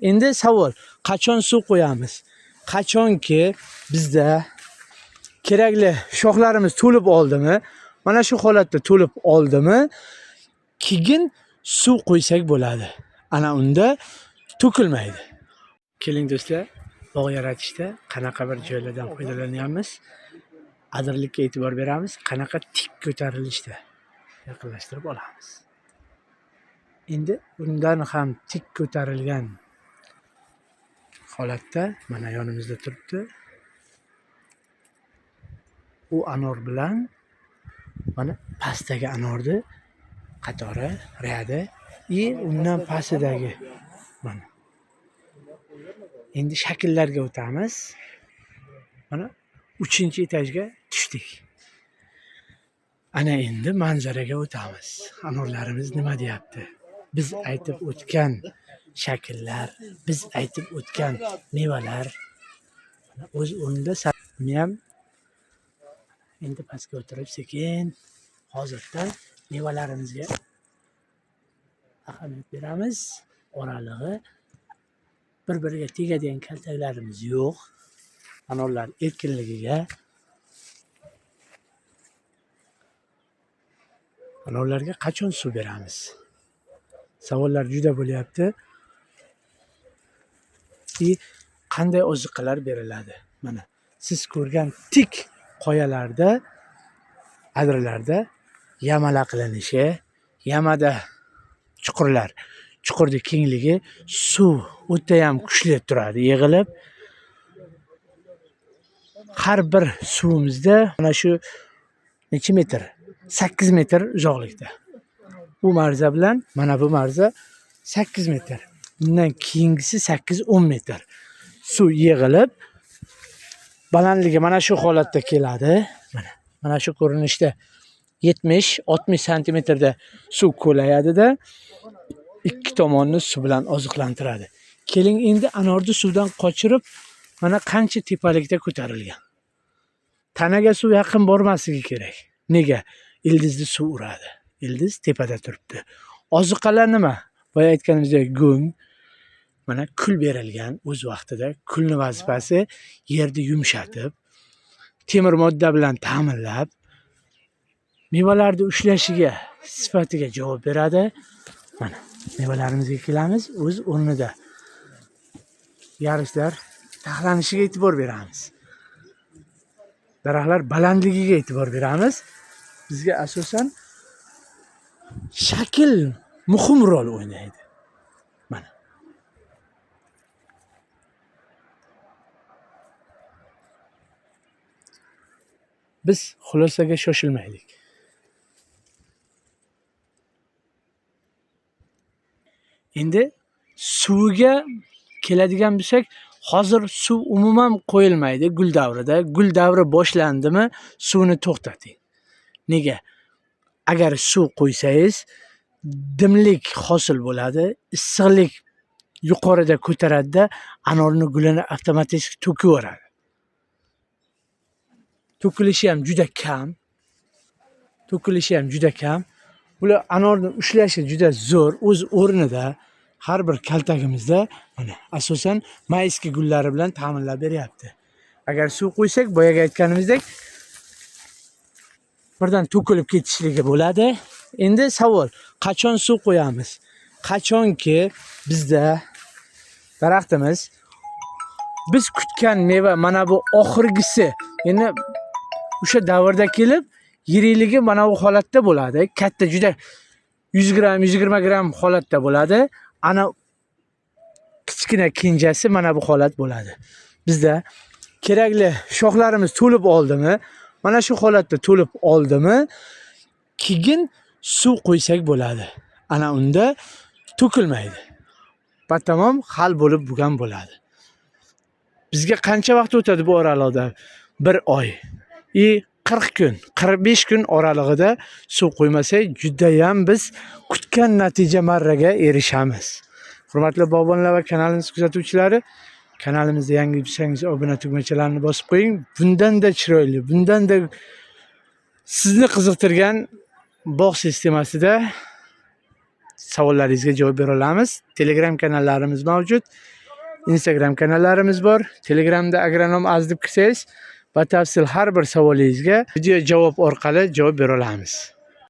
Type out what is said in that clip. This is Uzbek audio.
Endi savol, qachon suv qo'yamiz? Qachonki bizda kerakli shoxlarimiz to'lib oldimi? Mana shu holatda to'lib oldimi? Keyin suv qo'ysak bo'ladi. Ana unda to'kilmaydi. Keling do'stlar, bog' yaratishda qanaqa bir joylardan foydalanyapmiz? Adirlikka e'tibor beramiz, qanaqa tik ko'tarilishda yaqinlashtirib olamiz. Endi undan ham tik ko'tarilgan holatda mana yonimizda turibdi. U anor bilan mana pastdagi anorni qatori, radi undan pastidagi mana. Endi shakllarga o'tamiz. Mana 3-etajga tushdik. Ana endi manzaraga o'tamiz. Anorlarimiz nima deyapti? Biz aytib o'tgan shakllar, biz aytib o'tgan mevalar o'z o'rnida. Buni ham endi pastga o'tirib sekin hozirdan mevalarimizga ahamiyat beramiz. Oralig'i bir-biriga tegadigan kaltaklarimiz yo'q. Anorlar erkinligiga. Anorlarga qachon suv beramiz? Savollar juda bo'lyapti. Qanday oziqalar beriladi? Mana siz ko'rgan tik qoyalarda, adirlarda yamala qilinishi, yamada chuqurlar, chuqurni kengligi suv o'ta ham kuchli turadi, yig'ilib. Har bir suvimizda mana shu necha metr? 8 metr uzoqlikda. Bu marza bilan mana bu marza 8 metr. Bundan keyingisi 8-10 metr. Suv yig'ilib balandligi mana shu holatda keladi. Mana shu ko'rinishda 70-60 santimetrda suv ko'layadida ikki tomonni suv bilan oziqlantiradi. Keling endi anorni suvdan qochirib mana qancha tepalikda ko'tarilgan. Tanaga suv yaqin bormasligi kerak. Nega? Ildizni suv uradi. Ildiz tepada turibdi. Oziqalar nima? Boya aytganimizdek go'ng, mana kul berilgan o'z vaqtida. Kulni vazifasi yerni yumshatib, temir modda bilan ta'minlab, mevalarni ushlashiga, sifatiga javob beradi. Mana mevalarimizga kelamiz, o'z o'rnida. Yarishlar taxlanishiga e'tibor beramiz. Daraxtlar balandligiga e'tibor beramiz. Bizga asosan shakl muhim rol o'ynaydi. Mana. Biz xulosaga shoshilmaylik. Endi suvga keladigan bo'lsak, hozir suv umuman qo'yilmaydi gul davrida. Gul davri boshlandimi, suvni to'xtating. Nega? Agar suv qo'ysangiz, dimlik hosil bo'ladi, issiqlik yuqorida ko'taradida, anorning gulini avtomatik to'kiveradi. To'kilishi ham juda kam. Bular anorni ushlashi juda zo'r, o'z o'rnida. Har bir kaltagimizda mana asosan mayski gullari bilan ta'minlab beryapti. Agar suv qo'ysak, boyaga aytganimizdek, birdan to'kilib ketishligi bo'ladi. Endi savol, qachon suv qo'yamiz? Qachonki bizda daraxtimiz biz kutgan meva mana bu oxirgisi, ya'ni o'sha davrda kelib, yirikligi mana bu holatda bo'ladi. Katta juda 100 gram, 120 gram holatda bo'ladi. Ana kichkina kenjasi mana bu holat bo'ladi. Bizda kerakli shoxlarimiz to'lib oldimi? Mana shu holatda to'lib oldimi? Keyin suv qo'ysak bo'ladi. Ana unda to'kilmaydi. Batamom hal bo'lib bo'lgan bo'ladi. Bizga qancha vaqt o'tadi bu oralig'ida? 1 oy. 40 kun, 45 kun oralig'ida suv qo'ymasak, juda ham biz kutgan natija marraga erishamiz. Hurmatli bog'bonlar va kanalimiz kuzatuvchilari, kanalimizda yangi bo'lsangiz obuna tugmachalarini bosib qo'ying. Bundan-da chiroyli, bundan-da sizni qiziqtirgan bog' sistemasida savollaringizga javob bera olamiz. Telegram kanallarimiz mavjud. Instagram kanallarimiz bor. Telegramda agronom az deb kirsangiz, batafsil har bir savolingizga video javob orqali javob bera olamiz.